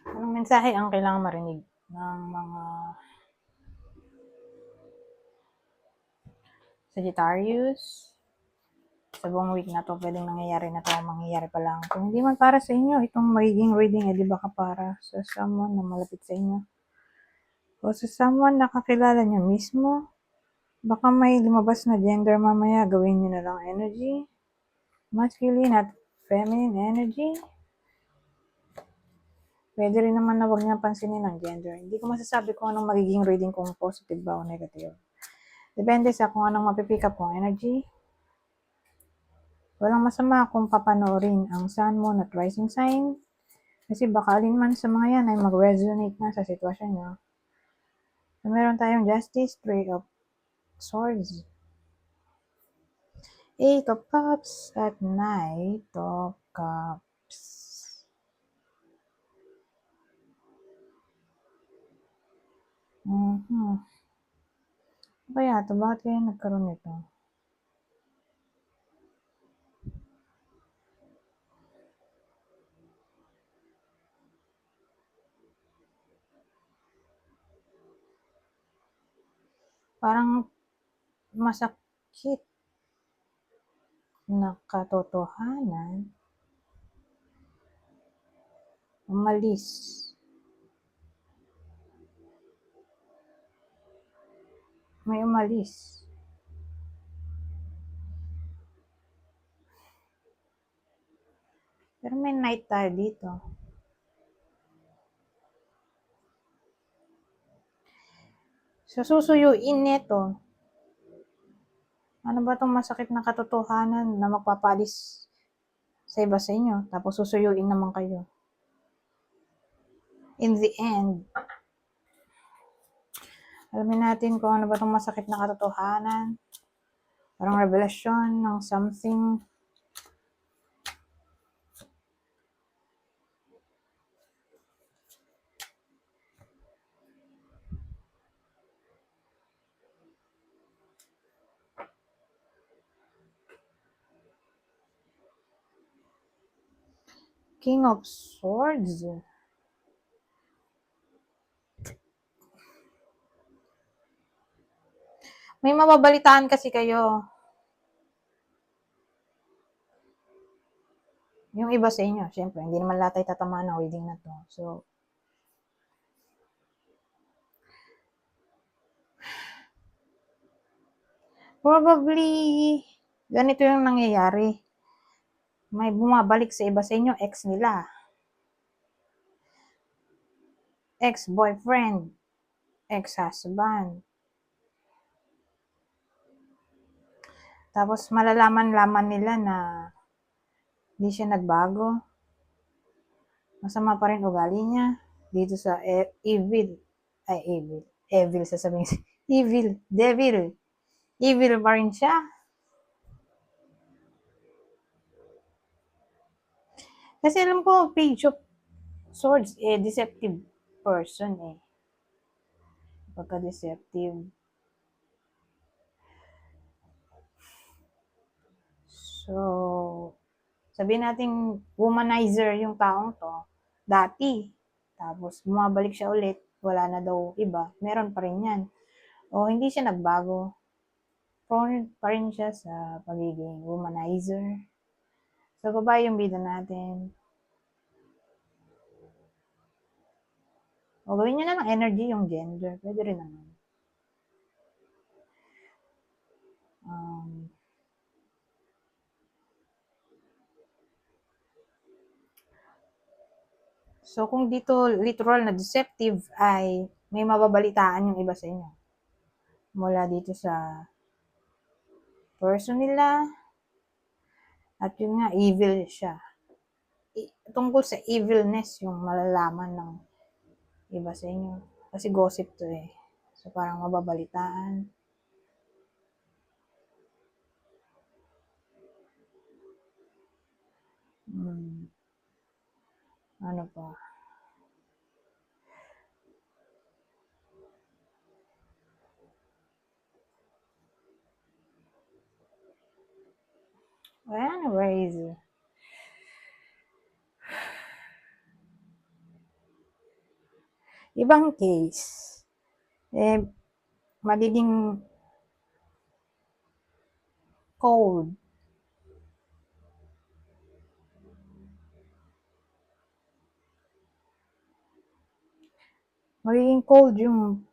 Anong mensahe ang kailangang marinig ng mga Sagittarius sa buong week na to? Pwedeng nangyayari na to, mangyayari pa lang. Kung hindi man para sa inyo, itong magiging reading, di baka para sa someone na malapit sa inyo. O sa someone na kakilala nyo mismo. Baka may lumabas na gender mamaya, gawin nyo na lang energy. Masculine at feminine energy. Pwede rin naman na wag niya pansinin ang gender. Hindi ko masasabi kung anong magiging reading, kung positive ba o negative. Depende sa kung anong mapipick up kong energy. Walang masama kung papanoorin ang Sun, Moon at Rising sign. Kasi baka alinman sa mga yan ay mag-resonate na sa sitwasyon nyo. So, meron tayong Justice, Three of Swords, Eight of Cups, at Knight of Cups. Kaya ito, bakit kaya nagkaroon nito? Parang masakit na katotohanan, umalis. May umalis. Pero may Knight tayo dito. So, susuyuin nito. Ano ba itong masakit na katotohanan na magpapalis sa iba sa inyo, tapos susuyuin naman kayo? In the end, alamin natin kung ano ba itong masakit na katotohanan. Parang revelasyon ng something. King of Swords. May mababalitaan kasi kayo. Yung iba sa inyo, syempre, hindi naman lahat ay tatamaan ng reading na to. So, probably, ganito yung nangyayari. May bumabalik sa iba sa inyo, ex nila. Ex-boyfriend. Ex-husband. Tapos malalaman-laman nila na hindi siya nagbago. Masama pa rin ugali niya. Dito sa evil. Evil sasabihin. Evil. Devil. Evil pa rin siya. Kasi alam ko, Page of Swords, deceptive person eh. Pagka-deceptive. So, sabihin natin womanizer yung taong to dati. Tapos bumabalik siya ulit, wala na daw iba, meron pa rin yan. O hindi siya nagbago. Prone pa rin siya sa pagiging womanizer. So, babae yung bida natin. O gawin nyo na ng energy yung gender. Pwede rin naman. So, kung dito literal na deceptive ay may mababalitaan yung iba sa inyo. Mula dito sa person nila. At yun nga, evil siya. Tungkol sa evilness yung malalaman ng iba sa inyo. Kasi gossip to eh. So, parang mababalitaan. Ano pa? Well, anyways. Ibang case, eh, magiging cold. Magiging cold yung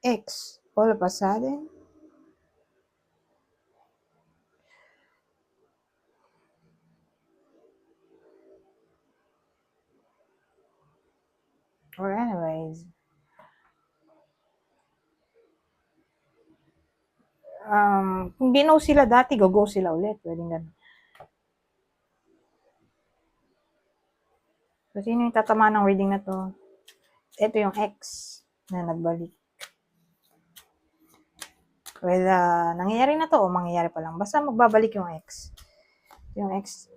ex all of a sudden. Or anyways, kung ginaw sila dati, go sila ulit. Pwedeng ganun. So, sino yung tatama ng reading na to? Ito yung ex na nagbalik. Well, nangyayari na to o mangyayari pa lang. Basta magbabalik yung ex. Yung ex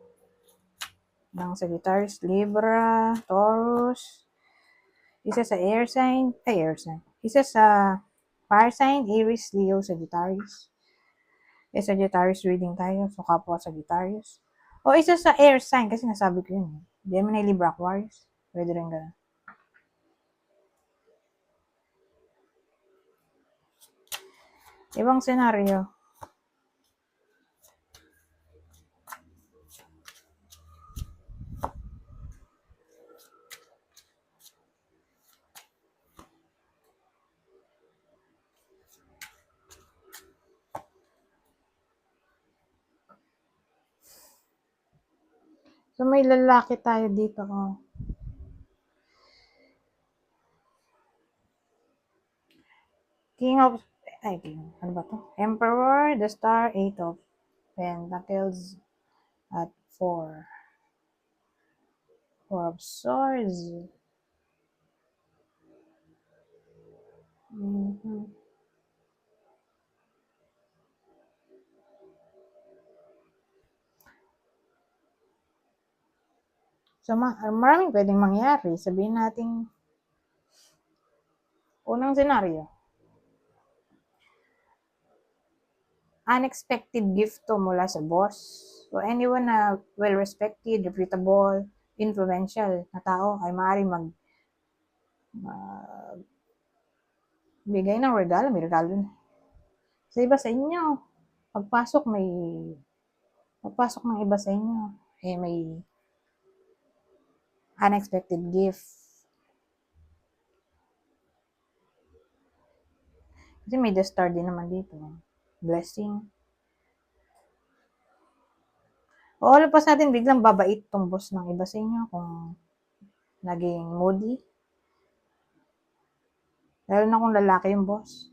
ng Sagittarius, Libra, Taurus. Isa sa air sign. Isa sa fire sign, Aries, Leo, Sagittarius. Sagittarius reading tayo. So, kapwa Sagittarius. O isa sa air sign kasi nasabi ko yun. Gemini, Libra, Aquarius. Pwede rin ganun. Ibang senaryo. So, may lalaki tayo dito. Oh. Ano ba to? Emperor, the Star, 8 of Pentacles at 4. 4 of Swords. So, maraming pwedeng mangyari. Sabihin natin, unang senaryo, unexpected gift to mula sa boss. So, anyone na well-respected, reputable, influential na tao ay maaaring bigay ng regalo. May regalo na. Sa iba sa inyo, pagpasok ng iba sa inyo, may unexpected gift. Kasi may the star din naman dito. Blessing. O all of a sudden, biglang babait tong boss ng iba sa inyo kung naging moody. Lalo na kung lalaki yung boss.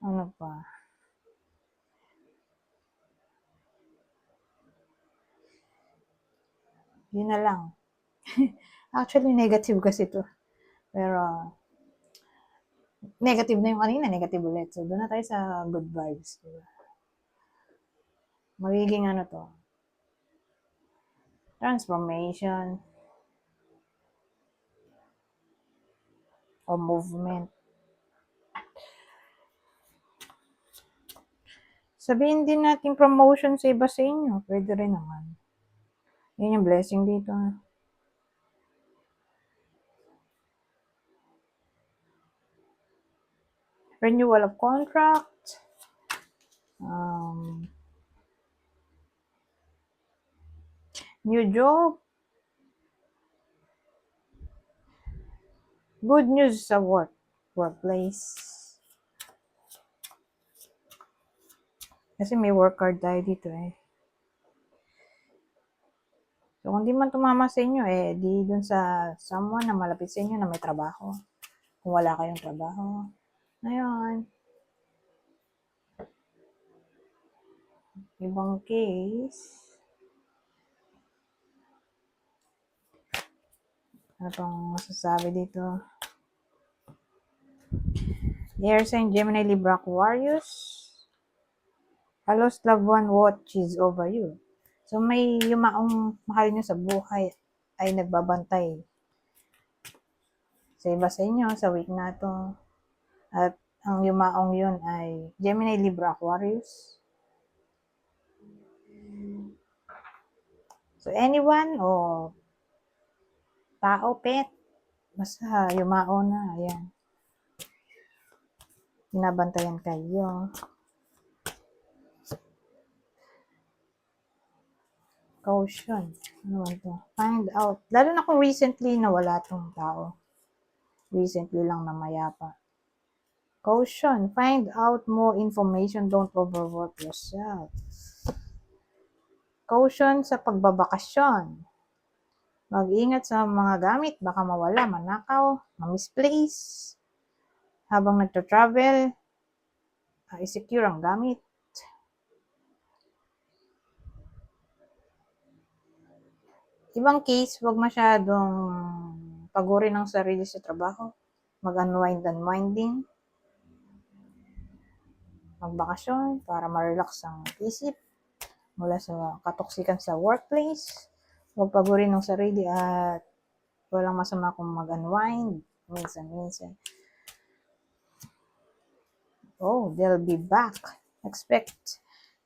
Ano pa? Yun na lang. Actually, negative kasi to. Pero, negative na yung kanina, negative ulit. So, doon na tayo sa good vibes. Diba? Magiging ano to? Transformation. O movement. Sabihin din natin promotion sa iba sa inyo. Pwede rin naman. Yun yung blessing dito. Renewal of contract. New job. Good news sa workplace. Kasi may work card tayo dito eh. So, kung di man tumama sa inyo, di dun sa someone na malapit sa inyo na may trabaho. Kung wala kayong trabaho. Ngayon, ibang case, ano pang masasabi dito? Air sign, Gemini, Libra, Aquarius. A lost loved one watches over you. So, may yumaong mahal nyo sa buhay ay nagbabantay. sa iba sa inyo, sa week na to. At ang yumaong yun ay Gemini, Libra, Aquarius. So, anyone o tao, pet, basta yumao na, ayan. Binabantayan kayo. Caution. Ano man to? Find out. Lalo na kung recently nawala tong tao. Recently lang namayapa. Caution. Find out more information. Don't overwork yourself. Caution sa pagbabakasyon. Mag-ingat sa mga gamit. Baka mawala, manakaw, ma-misplace. Habang nagto-travel, i-secure ang gamit. Ibang case, wag masyadong pagurin ng sarili sa trabaho. Mag-unwind din. Magbakasyon para ma-relax ang isip mula sa katoksikan sa workplace. Huwag pagurin ng sarili at walang masama kung mag-unwind. Minsan. Oh, they'll be back. Expect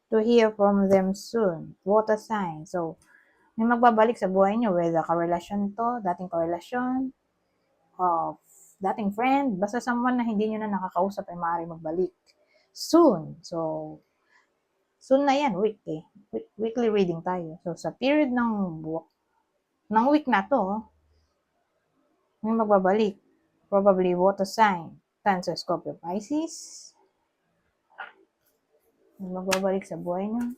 to hear from them soon. Water sign. So, may magbabalik sa buhay nyo, whether karelasyon to, dating karelasyon, dating friend, basta someone na hindi nyo na nakakausap ay maaari magbalik soon. So, soon na yan, weekly reading tayo. So, sa period ng week na to, may magbabalik. Probably water sign, Cancer, Scorpio, Pisces. May magbabalik sa buhay nyo.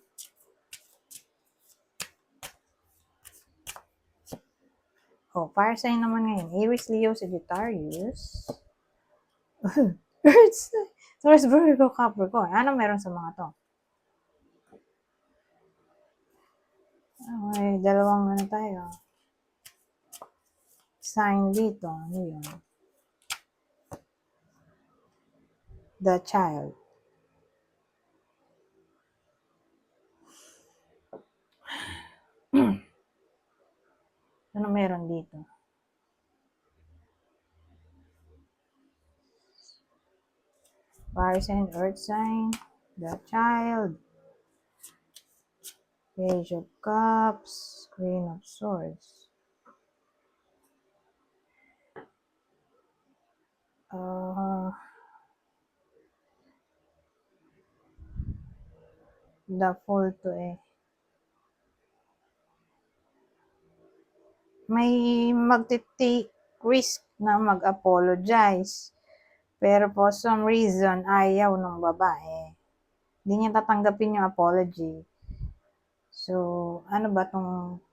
Fire sign naman ngayon. Aries, Leo, Sagittarius. Earth sign. Taurus, Virgo, Capricorn. Ano meron sa mga to? May dalawang tayo. Sign dito. Ano yun? The child. Ano meron dito? Fire sign, earth sign, the child, Page of Cups, Queen of Swords. The Fool to may magti-take risk na mag-apologize. Pero for some reason, ayaw ng babae. Hindi niya tatanggapin yung apology. So, ano ba tong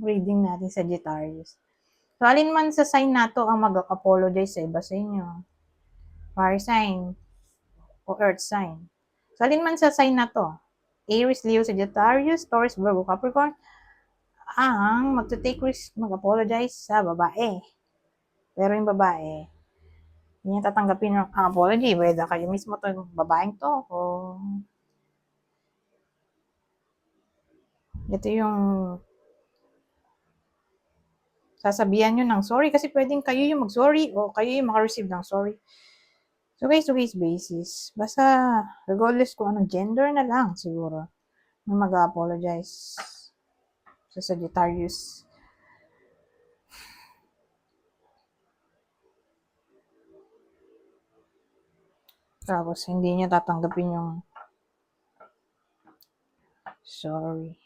reading natin sa Sagittarius? So, alin man sa sign na to ang mag-apologize sa iba sa inyo? Fire sign o earth sign. So, alin man sa sign na to? Aries, Leo, Sagittarius, Taurus, Virgo, Capricorn, ang magte-take risk, mag-apologize sa babae. Pero yung babae, hindi niya tatanggapin ang apology, whether kayo mismo to yung babaeng to o ito yung sasabihan nyo ng sorry kasi pwedeng kayo yung mag-sorry o kayo yung maka-receive ng sorry. So, case-to-case basis, basta regardless kung anong gender na lang siguro na mag-apologize sa Sagittarius. Tapos, hindi niya tatanggapin yung sorry.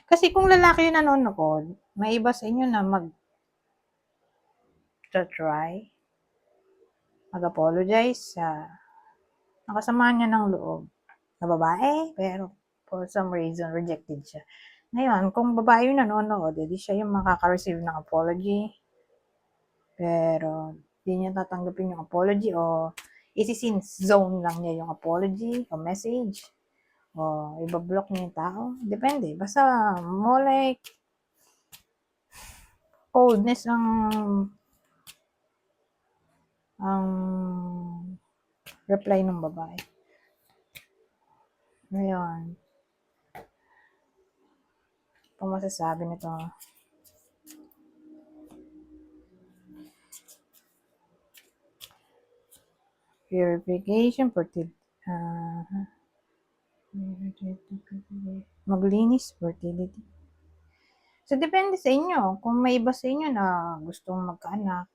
Kasi kung lalaki yung nanonood, may iba sa inyo na mag-try, mag-apologize sa nakasama niya ng loob na babae, pero for some reason, rejected siya. Ngayon, kung babae yung nanonood, edi siya yung makaka-receive ng apology. Pero, di niya tatanggapin yung apology o isi-sin zone lang niya yung apology o message o ibablock niya yung tao. Depende. Basta more like coldness ang reply ng babae. Ngayon, kung masasabi nito, Purification, maglinis, fertility. So, depende sa inyo. Kung may iba sa inyo na gustong magkaanak,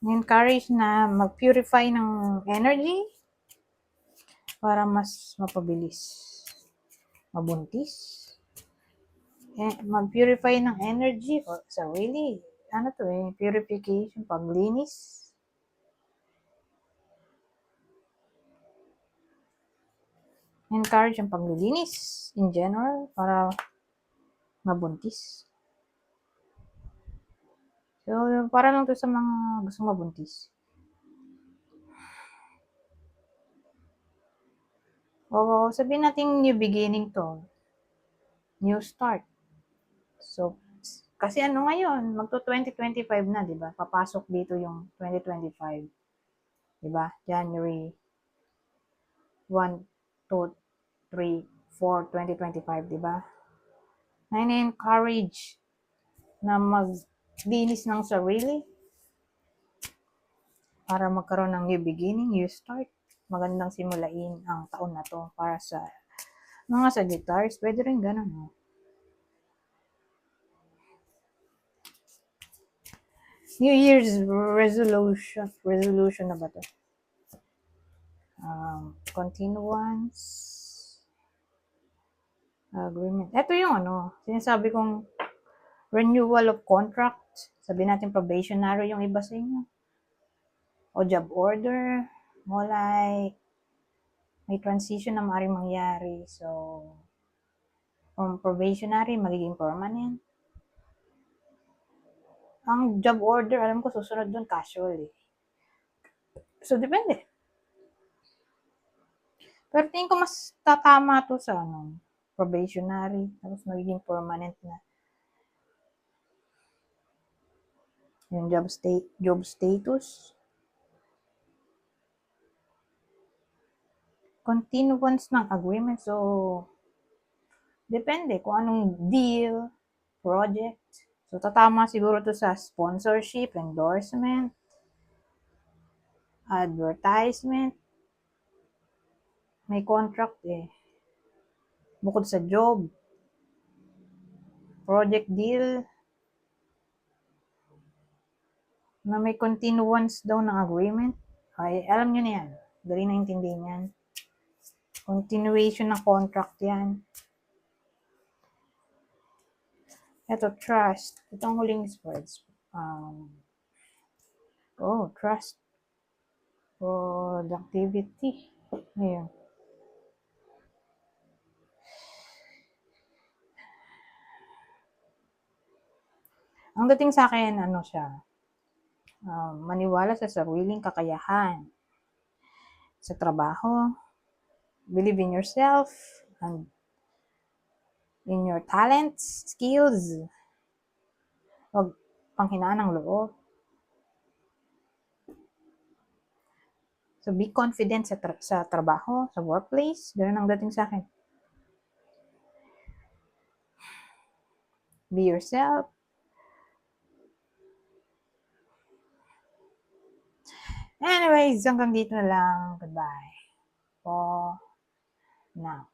encourage na mag-purify ng energy para mas mapabilis mabuntis. Mag-purify ng energy o sarili. Ano to purification, paglinis. Encourage ang paglilinis in general para mabuntis. So, para lang to sa mga gustong mabuntis. O, sabihin natin new beginning to. New start. So, kasi ano ngayon, magto-2025 na, di ba? Papasok dito yung 2025. Di ba? January 1, 2, 3, 4, 2025, di ba? Na-encourage na maglinis ng sarili para magkaroon ng new beginning, new start. Magandang simulain ang taon na to para sa mga Sagittarius. Pwede rin ganun, no? New Year's resolution na ba to? Continuance, agreement. Ito yung sinasabi kong renewal of contract. Sabi natin probationary yung iba sa inyo. O job order. Mo like, may transition na maaaring mangyari. So, from probationary, magiging permanent. Ang job order, alam ko, susunod dun, casual eh. So, depende. Pero tingin ko mas tatama to sa probationary, tapos magiging permanent na. Yung job status. Continuance ng agreement. So, depende kung anong deal, project. So, tatama siguro to sa sponsorship, endorsement, advertisement. May contract eh. Bukod sa job, project deal, na may continuance daw ng agreement. Ay, alam nyo na yan. Dali na intindihin yan. Continuation ng contract yan. Ito, trust. Ito ang huling words. Trust. Productivity. Ayan. Ang dating sa akin, maniwala sa sariling kakayahan. Sa trabaho, believe in yourself, and in your talents, skills. Huwag panghinaan ng loob. So, be confident sa trabaho, sa workplace. Ganun ang dating sa akin. Be yourself. Anyways, hanggang dito na lang. Goodbye. For now.